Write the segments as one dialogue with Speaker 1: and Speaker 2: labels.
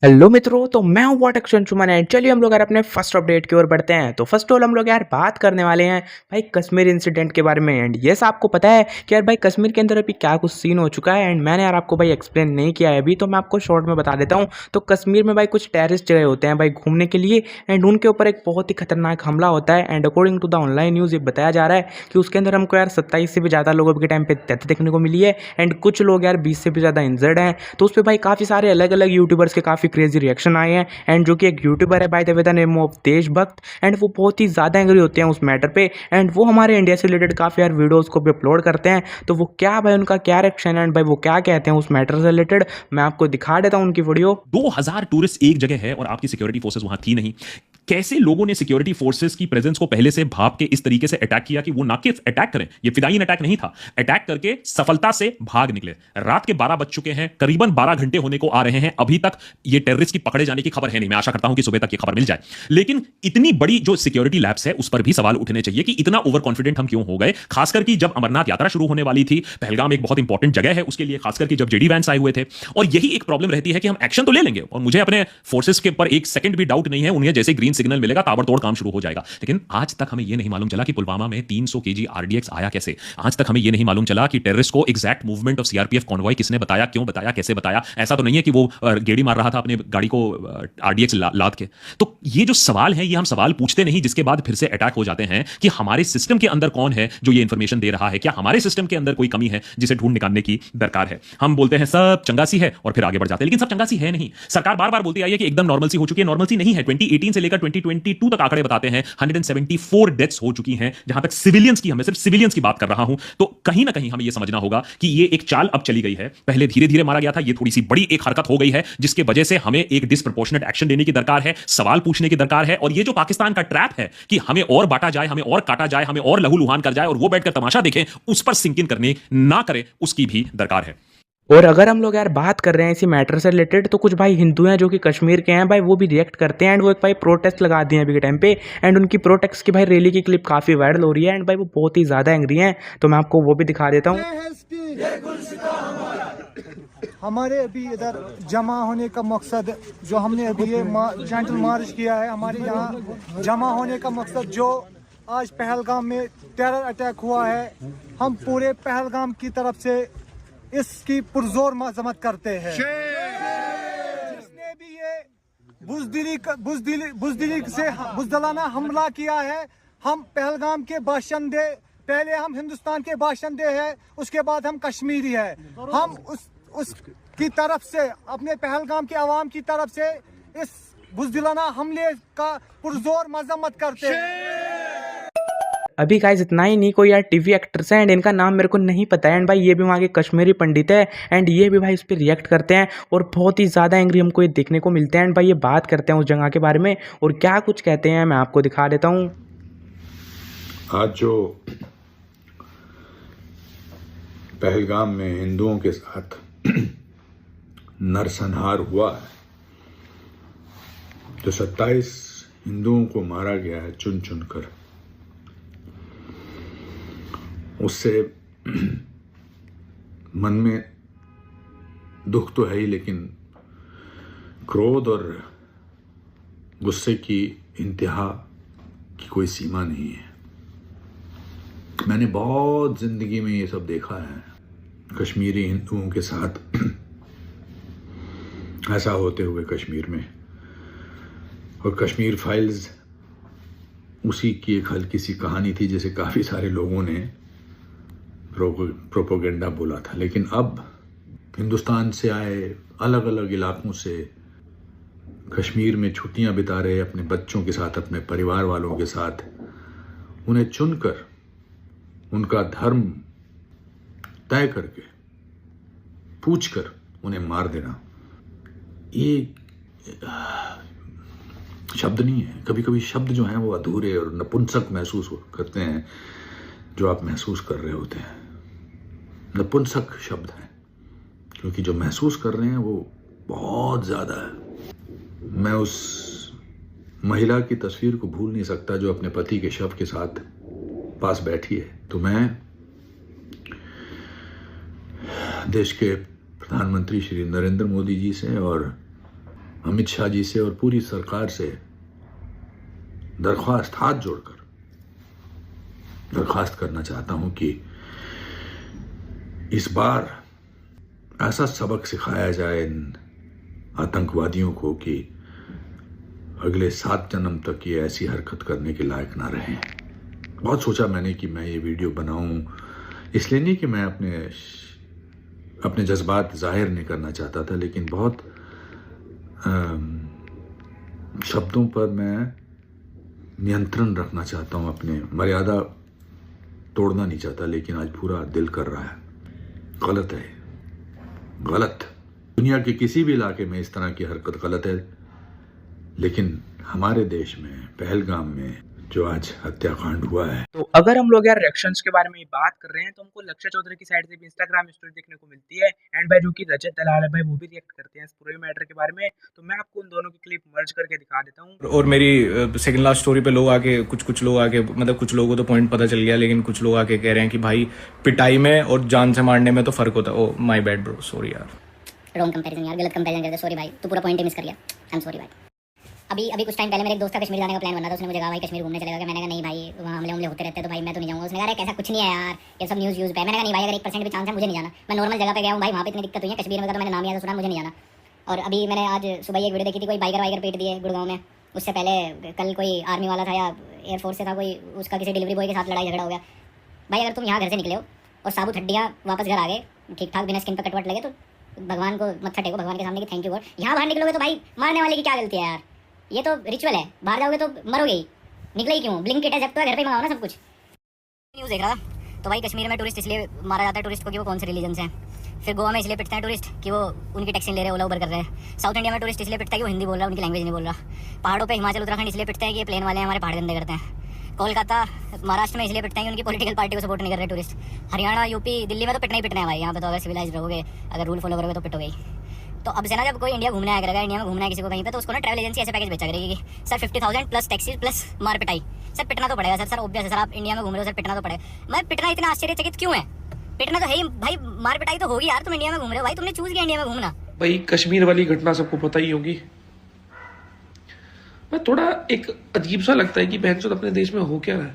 Speaker 1: Hello मित्रों, तो मैं हूं वॉट एक्शन चुमन एंड चलिए हम लोग यार अपने फर्स्ट अपडेट की ओर बढ़ते हैं। तो फर्स्ट ऑल हम लोग यार बात करने वाले हैं भाई कश्मीर इंसिडेंट के बारे में। एंड यस, आपको पता है कि यार भाई कश्मीर के अंदर अभी क्या कुछ सीन हो चुका है। एंड मैंने यार आपको भाई एक्सप्लेन नहीं किया है अभी, तो मैं आपको शॉर्ट में बता देता हूँ। तो कश्मीर में भाई कुछ टेररिस्ट जगह होते हैं भाई घूमने के लिए, एंड उनके ऊपर एक बहुत ही खतरनाक हमला होता है। And according to the online news ये बताया जा रहा है कि उसके अंदर हमको यार 27 से भी ज़्यादा लोगों के टाइम पे डेथ देखने को मिली है, एंड कुछ लोग यार 20 से भी ज़्यादा इंजर्ड हैं। तो उस पर भाई काफ़ी सारे अलग अलग यूट्यूबर्स के काफ़ी क्रेजी रिएक्शन आए हैं। एंड जो कि एक यूट्यूबर है by the way the name of देशभक्त, एंड वो बहुत ही ज़्यादा एंग्री होते हैं उस मैटर पे। एंड वो हमारे इंडिया से रिलेटेड काफ़ी यार वीडियोज़ को भी अपलोड करते हैं। तो वो क्या भाई उनका क्या रिएक्शन है एंड भाई वो क्या कहते हैं उस मैटर से रिलेटेड, मैं आपको दिखा देता हूँ उनकी वीडियो।
Speaker 2: 2000 टूरिस्ट एक जगह है और आपकी सिक्योरिटी फोर्सेस वहां थी नहीं। कैसे लोगों ने सिक्योरिटी फोर्सेस की प्रेजेंस को पहले से भाप के इस तरीके से अटैक किया कि वो ना कि अटैक करें, ये फिदायीन अटैक नहीं था, अटैक करके सफलता से भाग निकले। रात के 12 बज चुके हैं, करीबन 12 घंटे होने को आ रहे हैं, अभी तक ये टेररिस्ट की पकड़े जाने की खबर है नहीं। मैं आशा करता हूं कि सुबह तक ये खबर मिल जाए। लेकिन इतनी बड़ी जो सिक्योरिटी लैब्स है उस पर भी सवाल उठने चाहिए कि इतना ओवर कॉन्फिडेंट हम क्यों हो गए, खासकर कि जब अमरनाथ यात्रा शुरू होने वाली थी। पहलगाम एक बहुत इंपॉर्टेंट जगह है उसके लिए, खासकर कि जब जेडी वैंस आए हुए थे। और यही एक प्रॉब्लम रहती है कि हम एक्शन तो ले लेंगे और मुझे अपने फोर्सेस के ऊपर एक सेकंड भी डाउट नहीं है, उन्हें जैसे ग्रीन सिग्नल मिलेगा ताबड़तोड़ काम शुरू हो जाएगा। लेकिन आज तक हमें यह नहीं मालूम चला कि पुलवामा में 300 केजी आरडीएक्स आया कैसे। आज तक हमें यह नहीं मालूम चला कि टेररिस्ट को exact movement of CRPF convoy किसने बताया, क्यों बताया, कैसे बताया। ऐसा तो नहीं है कि वो गेड़ी मार रहा था अपने गाड़ी को आरडीएक्स लाद के। तो ये जो सवाल है ये हम सवाल पूछते नहीं, जिसके बाद फिर से अटैक हो जाते हैं कि हमारे सिस्टम के अंदर कौन है जो ये इंफॉर्मेशन दे रहा है, क्या हमारे सिस्टम के अंदर कोई कमी है जिसे ढूंढ निकालने की दरकार है। हम बोलते हैं सब चंगासी है और फिर आगे बढ़ जाते हैं, लेकिन सब चंगासी है नहीं। सरकार बार बार बोलती आई है कि एकदम नॉर्मलसी हो चुकी है, नॉर्मलसी नहीं है। 2018 से लेकर 2022 तक आंकड़े बताते हैं 174 डेथ्स हो चुकी हैं। जहां तक सिविलियंस की, मैं सिर्फ सिविलियंस की बात कर रहा हूं, तो कहीं ना कहीं हमें यह समझना होगा कि ये एक चाल अब चली गई है। पहले धीरे धीरे मारा गया था, ये थोड़ी सी बड़ी एक हरकत हो गई है जिसके वजह से हमें एक डिस्प्रपोर्शनेट एक्शन लेने की दरकार है, सवाल पूछने की दरकार है। और ये जो पाकिस्तान का ट्रैप है कि हमें और बांटा जाए, हमें और काटा जाए, हमें और लहूलुहान कर जाए और वो बैठकर तमाशा देखें, उस पर सिंक इन करने ना करे, उसकी भी दरकार है।
Speaker 1: और अगर हम लोग यार बात कर रहे हैं इसी मैटर से रिलेटेड, तो कुछ भाई हिंदू हैं जो कि कश्मीर के हैं भाई, वो भी रिएक्ट करते हैं। एंड वो एक भाई प्रोटेस्ट लगा दिए हैं अभी के टाइम पे, एंड उनकी प्रोटेस्ट की भाई रैली की क्लिप काफ़ी वायरल हो रही है। एंड भाई वो बहुत ही ज़्यादा एंग्री हैं, तो मैं आपको वो भी दिखा देता हूँ।
Speaker 3: हमारे अभी इधर जमा होने का मकसद, जो हमने अभी ये जेंटल मार्च किया है, हमारे यहाँ जमा होने का मकसद जो आज पहलगाम में टेरर अटैक हुआ है, हम पूरे पहलगाम की तरफ से इसकी पुरजोर मजम्मत करते हैं। जिसने भी ये बुजदिलाना हमला किया है, हम पहलगाम के बाशिंदे, पहले हम हिंदुस्तान के बाशिंदे हैं, उसके बाद हम कश्मीरी है। हम उसकी तरफ से, अपने पहलगाम के अवाम की तरफ से इस बुजदिलाना हमले का पुरजोर मजम्मत करते हैं।
Speaker 1: अभी गाइस इतना ही नहीं, कोई यार टीवी एक्टर्स हैं एंड इनका नाम मेरे को नहीं पता है। एंड भाई ये भी वहाँ के कश्मीरी पंडित है, एंड ये भी भाई इस पर रिएक्ट करते हैं और बहुत ही ज़्यादा एंग्री हमको ये देखने को मिलते हैं। एंड भाई ये बात करते हैं उस जगह के बारे में और क्या कुछ कहते हैं मैं आपको दिखा देता हूँ।
Speaker 4: आज जो पहलगाम में हिंदुओं के साथ नरसंहार हुआ है, जो 27 हिंदुओं को मारा गया है चुन चुन कर, उससे मन में दुख तो है ही, लेकिन क्रोध और गुस्से की इंतहा की कोई सीमा नहीं है। मैंने बहुत जिंदगी में ये सब देखा है, कश्मीरी हिंदुओं के साथ ऐसा होते हुए कश्मीर में। और कश्मीर फाइल्स उसी की एक हल्की सी कहानी थी, जैसे काफ़ी सारे लोगों ने प्रोपोगेंडा बोला था। लेकिन अब हिंदुस्तान से आए, अलग अलग इलाकों से कश्मीर में छुट्टियां बिता रहे अपने बच्चों के साथ, अपने परिवार वालों के साथ, उन्हें चुनकर उनका धर्म तय करके पूछकर उन्हें मार देना, ये शब्द नहीं है। कभी कभी शब्द जो हैं वो अधूरे और नपुंसक महसूस करते हैं, जो आप महसूस कर रहे होते हैं। नपुंसक शब्द है, क्योंकि जो महसूस कर रहे हैं वो बहुत ज़्यादा है। मैं उस महिला की तस्वीर को भूल नहीं सकता जो अपने पति के शव के साथ पास बैठी है। तो मैं देश के प्रधानमंत्री श्री नरेंद्र मोदी जी से और अमित शाह जी से और पूरी सरकार से दरख्वास्त, हाथ जोड़कर दरख्वास्त करना चाहता हूं कि इस बार ऐसा सबक सिखाया जाए इन आतंकवादियों को कि अगले 7 जन्म तक ये ऐसी हरकत करने के लायक ना रहें। बहुत सोचा मैंने कि मैं ये वीडियो बनाऊं, इसलिए नहीं कि मैं अपने जज्बात जाहिर नहीं करना चाहता था, लेकिन बहुत शब्दों पर मैं नियंत्रण रखना चाहता हूं, अपने मर्यादा तोड़ना नहीं चाहता, लेकिन आज पूरा दिल कर रहा है। गलत है, गलत। दुनिया के किसी भी इलाके में इस तरह की हरकत गलत है, लेकिन हमारे देश में पहलगाम में जो आज हत्याकांड हुआ है।
Speaker 1: तो अगर हम लोग यार रिएक्शंस के बारे में बात कर रहे हैं तो हमको लक्ष्य चौधरी की साइड से भी इंस्टाग्राम स्टोरी देखने को मिलती है, एंड भाई जो कि रजत दलाल है भाई वो भी रिएक्ट करते हैं इस पूरे मैटर के बारे में। तो मैं आपको उन दोनों की क्लिप मर्ज करके दिखा देता हूँ।
Speaker 5: और मेरी सेकंड लास्ट स्टोरी पे लोग आके कुछ लोग आके मतलब कुछ लोगों को तो पॉइंट पता चल गया, लेकिन कुछ लोग आके कह रहे हैं कि भाई पिटाई में और जान से मारने में तो फर्क होता है। Oh my bad bro, sorry यार।
Speaker 6: रॉन्ग कंपैरिजन यार, गलत कंपैरिजन करते, सॉरी भाई, तू पूरा पॉइंट ही मिस कर गया। आई एम सॉरी भाई। अभी कुछ टाइम पहले मेरे एक दोस्त का कश्मीर जाने का प्लान बना था, उसने मुझे कहा भाई कश्मीर घूमने चलेगा क्या? मैंने कहा नहीं भाई, वहाँ हमले होते रहते हैं तो भाई मैं तो नहीं जाऊँगा। उसने कहा ऐसा कुछ नहीं है यार, ये सब न्यूज़ पे। मैंने कहा नहीं भाई, अगर 1% भी चांस है मुझे नहीं जाना, मैं नॉर्मल जगह पे गया हूँ भाई, वहाँ पे इतनी दिक्कत हुई है, कश्मीर में तो मैंने नाम याद सुना, मुझे नहीं जाना। और अभी मैंने आज सुबह एक वीडियो देखी थी, कोई बाइकर पीट दिए गुड़गांव में। उससे पहले कल कोई आर्मी वाला था या एयरफोर्स से था कोई, उसका किसी डिलीवरी बॉय के साथ लड़ाई झगड़ा हो गया। भाई अगर तुम यहाँ घर से निकले हो और साबुत हड्डियाँ वापस घर आ गए ठीक ठाक, बिना स्किन पर कटवट लगे, तो भगवान को मत्था टेको, भगवान के सामने की थैंक यू। और यहाँ बाहर निकलोगे तो भाई मारने वाले की क्या गलती है यार, ये तो रिचुअल है, बाहर जाओगे तो मरोगे ही, निकले ही क्यों? ब्लिंकिट है जब तो घर पे मंगाओ ना सब कुछ। न्यूज़ देख रहा था तो भाई कश्मीर में टूरिस्ट इसलिए मारा जाता है टूरिस्ट को कि वो कौन से रिलीजन से हैं। फिर गोवा में इसलिए पिटते हैं टूरिस्ट कि वो उनकी टैक्सी ले रहे हैं, ओला उबर कर रहे हैं। साउथ इंडिया में टूरिस्ट इसलिए पिटता है कि वो हिंदी बोल रहा है, उनकी लैंग्वेज नहीं बोल रहा। पहाड़ों पे हिमाचल उत्तराखंड इसलिए पिटते हैं कि ये प्लेन वाले हैं, हमारे पहाड़ गंदे करते हैं। कोलकाता महाराष्ट्र में इसलिए पिटते हैं कि उनकी पॉलिटिकल पार्टी को सपोर्ट नहीं कर रहे टूरिस्ट। हरियाणा यूपी दिल्ली में तो पिटना ही पिटना है भाई, यहाँ पे तो अगर सिविलाइज रहोगे, अगर रूल फॉलो करोगे तो पिटोगे ही। तो अब से ना जब कोई इंडिया घूमने आया करेगा, इंडिया में घूमना है किसी को कहीं पे, तो उसको ना ट्रैवल एजेंसी ऐसे पैकेज बेचा करेगी कि सर 50,000 प्लस टैक्सी प्लस मार पिटाई। सर पिटना तो पड़ेगा सर ऑब्वियस है सर, आप इंडिया में घूम रहे हो सर, पिटना तो पड़ेगा। मैं पिटना इतना आश्चर्यचकित क्यों है? पिटना तो है ही भाई, मार पिटाई तो होगी यार, तुम इंडिया में घूम रहे हो भाई, तुमने चूज किया इंडिया में घूमना।
Speaker 7: भाई कश्मीर वाली घटना सबको पता ही होगी। मैं थोड़ा एक अजीब सा लगता है कि बहनचोद अपने देश में हो क्या रहा है।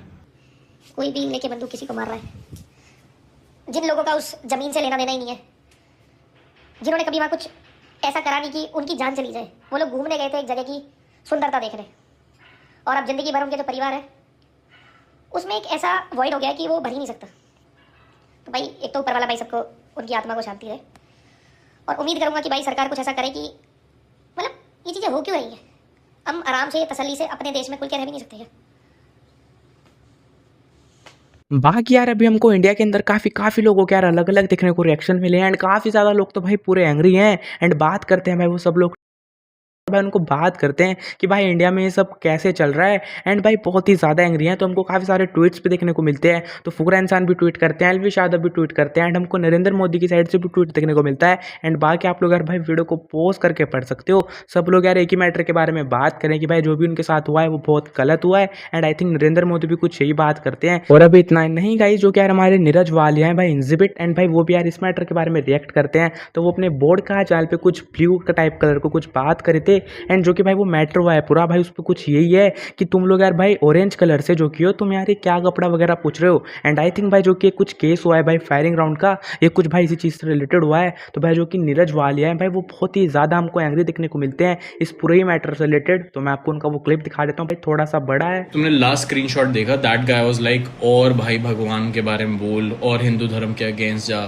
Speaker 6: कोई भी लेके बंदूक किसी को मार रहा है, जिन लोगों का उस जमीन से लेना देना ही नहीं है, जिन्होंने कभी वहाँ कुछ ऐसा करा नहीं कि उनकी जान चली जाए, वो लोग घूमने गए थे एक जगह की सुंदरता देखने, और अब जिंदगी भर उनके जो परिवार है उसमें एक ऐसा वॉइड हो गया कि वो भर ही नहीं सकता। तो भाई एक तो ऊपर वाला भाई सबको, उनकी आत्मा को शांति दे, और उम्मीद करूंगा कि भाई सरकार कुछ ऐसा करे कि मतलब ये चीज़ें हो क्यों रही है, हम आराम से तसल्ली से अपने देश में खुल के रह भी नहीं सकते हैं।
Speaker 1: बाकी यार अभी हमको इंडिया के अंदर काफ़ी लोगों के यार अलग-अलग देखने को रिएक्शन मिले हैं, एंड काफ़ी ज़्यादा लोग तो भाई पूरे एंग्री हैं। एंड बात करते हैं भाई वो सब लोग, भाई उनको बात करते हैं कि भाई इंडिया में ये सब कैसे चल रहा है। एंड भाई बहुत ही ज़्यादा एंग्री हैं, तो हमको काफ़ी सारे ट्वीट्स भी देखने को मिलते हैं। तो फुकरा इंसान भी ट्वीट करते हैं, एलवी यादव भी ट्वीट करते हैं, एंड हमको नरेंद्र मोदी की साइड से भी ट्वीट देखने को मिलता है। एंड बाकी आप लोग यार भाई वीडियो को पॉज करके पढ़ सकते हो। सब लोग यार एक ही मैटर के बारे में बात करें कि भाई जो भी उनके साथ हुआ है वो बहुत गलत हुआ है। And I think Narendra Modi भी कुछ यही बात करते हैं। और अभी इतना नहीं गाइस, जो कि यार हमारे नीरज वालिया हैं भाई एग्जिबिट, एंड भाई वो भी यार इस मैटर के बारे में रिएक्ट करते हैं। तो वो अपने बोर्ड का चैनल पे कुछ ब्लू का टाइप कलर को कुछ बात करे थे, एंड जो कि भाई वो मैटर हुआ है पूरा भाई उस पर कुछ यही है कि तुम लोग यार भाई ऑरेंज कलर से जो कि हो तुम यार ये क्या कपड़ा वगैरह पूछ रहे हो। एंड आई थिंक भाई जो कि कुछ केस हुआ है भाई फायरिंग राउंड का, ये कुछ भाई इसी चीज़ से रिलेटेड हुआ है। तो भाई जो कि नीरज वालिया है भाई वो बहुत ही ज़्यादा हमको एंग्री देखने को मिलते हैं इस पूरे ही मैटर से रिलेटेड। तो मैं आपको उनका वो क्लिप दिखा देता हूँ भाई, थोड़ा सा बड़ा है।
Speaker 5: तुमने लास्ट स्क्रीनशॉट देखा, दैट गाय वाज लाइक और भाई भगवान के बारे में बोल और हिंदू धर्म के अगेंस्ट जा,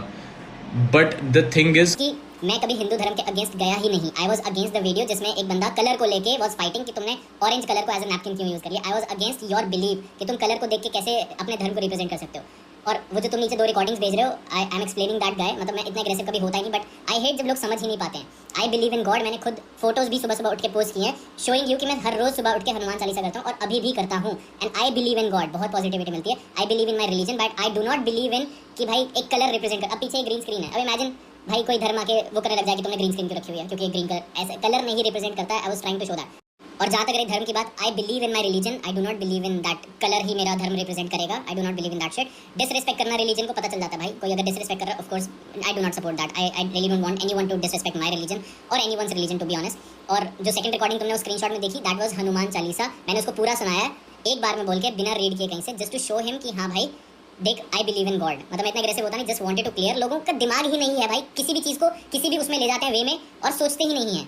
Speaker 5: बट द थिंग इज
Speaker 6: कि मैं कभी हिंदू धर्म के अगेंस्ट गया ही नहीं। I was against the video जिसमें एक बंदा कलर को लेके वॉज फाइटिंग कि तुमने ऑरेंज कलर को एज अ नैपकिन क्यों यूज करिए। I was against your believe कि तुम कलर को देख के कैसे अपने धर्म को रिप्रेजेंट कर सकते हो। और वो जो तुम नीचे 2 रिकॉर्डिंग्स भेज रहे हो, I am explaining that guy, मतलब मैं इतना एग्रेसिव कभी होता ही नहीं, बट आई हेट जब लोग समझ ही नहीं पाते हैं। आई बिलीव इन गॉड, मैंने खुद फोटोज भी सुबह उठ के पोस्ट किए हैं शोइंग यू कि मैं हर रोज सुबह उठ के हनुमान चालीसा करता हूँ और अभी भी करता हूँ। And I believe in God, बहुत पॉजिटिविटी मिलती है। आई believe in my religion, but I do not believe इन कि भाई एक कलर रिप्रेजेंट कर। अब पीछे एक ग्रीन स्क्रीन है, अब इमेजिन भाई कोई धर्म आके वो करने लग जाए कि तुमने ग्रीन स्क्रीन क्यों रखी हुई है, क्योंकि ग्रीन कलर ऐसे कलर नहीं रिप्रेजेंट करता है। I was trying to show that और जहाँ तक रही धर्म की बात, I believe in my religion, I do not believe in that colour ही मेरा धर्म रिप्रेजेंट करेगा, I do not believe in that shit. Disrespect करना रिलीजन को पता चल जाता है भाई, कोई अगर डिसरिस्पेक्ट कर रहा है, of course I do not support that, I really don't want anyone to disrespect my religion और anyone's religion to be honest. और जो सेकंड रिकॉर्डिंग तुमने उस स्क्रीनशॉट में देखी, दैट वाज हनुमान चालीसा। मैंने उसको पूरा सुनाया है एक बार में बोल के, बिना रीड किए कहीं से, जस्ट टू शो हिम कि हाँ भाई देख आई बिलीव इन गॉड। मतलब इतना अग्रेसिव होता नहीं, जस्ट वांटेड टू क्लियर। लोगों का दिमाग ही नहीं है भाई, किसी भी चीज़ को किसी भी उसमें ले जाते हैं वे में और सोचते ही नहीं है।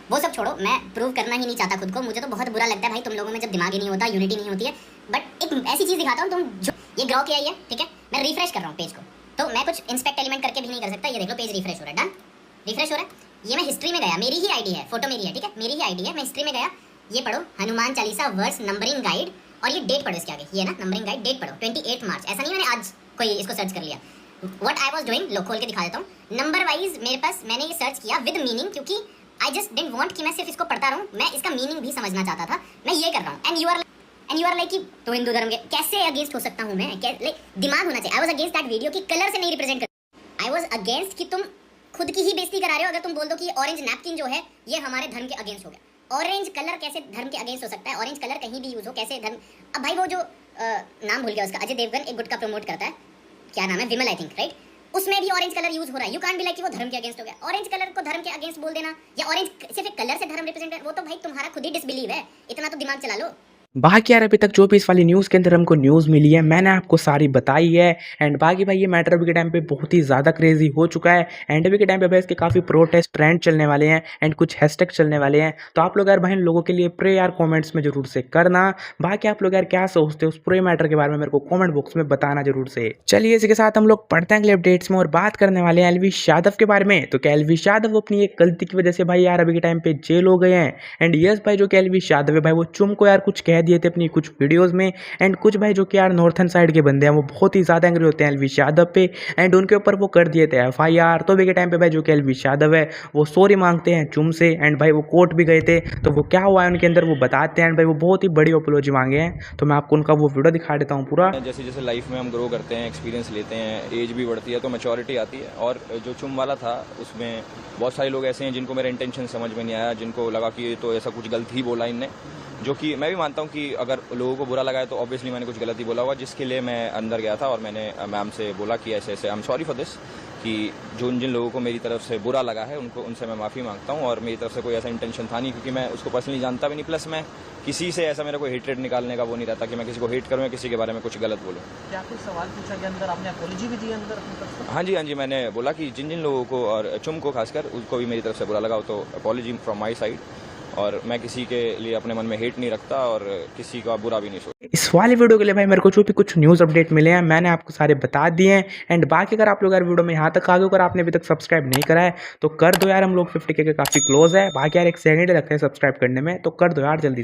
Speaker 6: वो सब छोड़ो, मैं प्रूव करना ही नहीं चाहता खुद को, मुझे तो बहुत बुरा लगता है भाई तुम लोगों में जब दिमाग ही नहीं होता, यूनिटी नहीं होती है। बट एक ऐसी चीज़ दिखाता हूँ, तुम जो ये ग्रो किया ही है, ठीक है, मैं रिफ्रेश कर रहा हूँ पेज को, तो मैं कुछ इंस्पेक्ट एलिमेंट करके भी नहीं कर सकता। ये देख लो पेज रिफ्रेश हो रहा है, डन रिफ्रेश हो रहा है। ये मैं हिस्ट्री में गया, मेरी ही आईडी है, फोटो मेरी है, ठीक है, मेरी ही आईडी है, मैं हिस्ट्री में गया, ये पढ़ो Hanuman Chalisa verse numbering guide, और ये डेट पढ़ो इसके आगे, ये ना नंबरिंग गाइड, डेट पढ़ो 28 मार्च। ऐसा नहीं मैंने आज कोई इसको सर्च कर लिया। व्हाट आई वाज डूइंग, लो खोल के दिखा देता हूँ, नंबर वाइज मेरे पास मैंने ये सर्च किया विद मीनिंग, क्योंकि आई जस्ट डिडंट वांट कि मैं सिर्फ इसको पढ़ता रहूं, मैं इसका मीनिंग भी समझना चाहता था। मैं ये कर रहा हूँ। एंड यू आर लाइक कि तो हिंदू धर्म के कैसे अगेंस्ट हो सकता हूँ मैं, लाइक दिमाग होना चाहिए। I was against that video कि कलर से नहीं रिप्रेजेंट कर, आई वाज अगेंस्ट कि तुम खुद की ही बेइज्जती करा रहे हो। अगर तुम बोल दो कि ऑरेंज नैपकिन जो है ये हमारे धर्म के अगेंस्ट हो गया, ऑरेंज कलर कैसे धर्म के अगेंस्ट हो सकता है? ऑरेंज कलर कहीं भी यूज हो, कैसे धर्म? अब भाई वो जो नाम भूल गया उसका, अजय देवगन एक गुटका प्रमोट करता है, क्या नाम है, विमल आई थिंक, राइट? उसमें भी ऑरेंज कलर यूज हो रहा है। यू कांट बी लाइक कि वो धर्म के अगेंस्ट हो गया। ऑरेंज कलर को धर्म के अगेंस्ट बोल देना, या ऑरेंज सिर्फ एक कलर से धर्म रिप्रेजेंट है, वो तो भाई तुम्हारा खुद ही डिसबिलीव है। इतना तो दिमाग चला लो।
Speaker 1: बाकी यार अभी तक जो भी इस वाली न्यूज़ के अंदर हमको न्यूज़ मिली है मैंने आपको सारी बताई है। एंड बाकी भाई ये मैटर अभी के टाइम पे बहुत ही ज़्यादा क्रेजी हो चुका है। एंड अभी के टाइम पे भाई इसके काफ़ी प्रोटेस्ट ट्रेंड चलने वाले हैं एंड कुछ हैशटैग चलने वाले हैं। तो आप लोग यार भाई इन लोगों के लिए प्रे यार कॉमेंट्स में जरूर से करना। बाकी आप लोग यार क्या सोचते हो उस पूरे मैटर के बारे में मेरे को कॉमेंट बॉक्स में बताना जरूर से। चलिए इसी के साथ हम लोग पढ़ते हैं अगले अपडेट्स में और बात करने वाले हैं एलविश यादव के बारे में। तो क्या एलविश यादव अपनी एक गलती की वजह से भाई यार अभी के टाइम पे जेल हो गए हैं। एंड यस भाई जो कि एलविश यादव है भाई वो चुम को यार कुछ कह दिए थे अपनी कुछ वीडियोस में। एंड कुछ भाई जो कि यार नॉर्थन साइड के बंदे हैं वो बहुत ही ज़्यादा एंग्री होते हैं एलविश यादव पे। एंड उनके ऊपर वो कर दिए थे FIR। तो अभी के टाइम पे भाई जो कि एलविश यादव है वो सॉरी मांगते हैं चुम से। एंड भाई वो कोर्ट भी गए थे, तो वो क्या हुआ है उनके अंदर वो बताते हैं। एंड भाई वो बहुत ही बड़ी अपोलॉजी मांगे हैं, तो मैं आपको उनका वो वीडियो दिखा देता हूँ पूरा।
Speaker 8: जैसे जैसे लाइफ में हम ग्रो करते हैं, एक्सपीरियंस लेते हैं, एज भी बढ़ती है, तो मैच्योरिटी आती है। और जो चुम वाला था उसमें बहुत सारे लोग ऐसे हैं जिनको मेरा इंटेंशन समझ में नहीं आया, जिनको लगा कि ये तो ऐसा कुछ गलत ही बोला इनने, जो कि मैं भी मानता हूँ कि अगर लोगों को बुरा लगा है तो ऑब्वियसली मैंने कुछ गलत ही बोला होगा, जिसके लिए मैं अंदर गया था और मैंने मैम से बोला कि ऐसे ऐसे I am sorry for this, कि जिन लोगों को मेरी तरफ से बुरा लगा है उनसे मैं माफ़ी मांगता हूँ। और मेरी तरफ से कोई ऐसा इंटेंशन था नहीं, क्योंकि मैं उसको पर्सनली जानता भी नहीं, प्लस मैं किसी से ऐसा मेरा कोई हेट्रेड निकालने का वो नहीं रहता कि मैं किसी को हेट करूँ या किसी के बारे में कुछ गलत बोलूँ।
Speaker 9: क्या कुछ सवाल पूछा गया अंदर, आपने अपॉलॉजी भी दी अंदर अपनी तरफ से?
Speaker 8: हाँ जी, मैंने बोला कि जिन लोगों को और चुम को खासकर उनको भी मेरी तरफ से बुरा लगा हो तो अपॉलॉजी फ्रॉम माई साइड। और मैं किसी के लिए अपने मन में हेट नहीं रखता और किसी का बुरा भी नहीं सोचता।
Speaker 1: इस वाले वीडियो के लिए भाई मेरे को जो भी कुछ न्यूज़ अपडेट मिले हैं मैंने आपको सारे बता दिए हैं। एंड बाकी अगर आप लोग यार वीडियो में यहाँ तक आ गए, अगर आपने अभी तक सब्सक्राइब नहीं करा है तो कर दो यार, हम लोग 50K के काफ़ी क्लोज है। बाकी यार एक सेकंड लगते हैं सब्सक्राइब करने में, तो कर दो यार जल्दी से।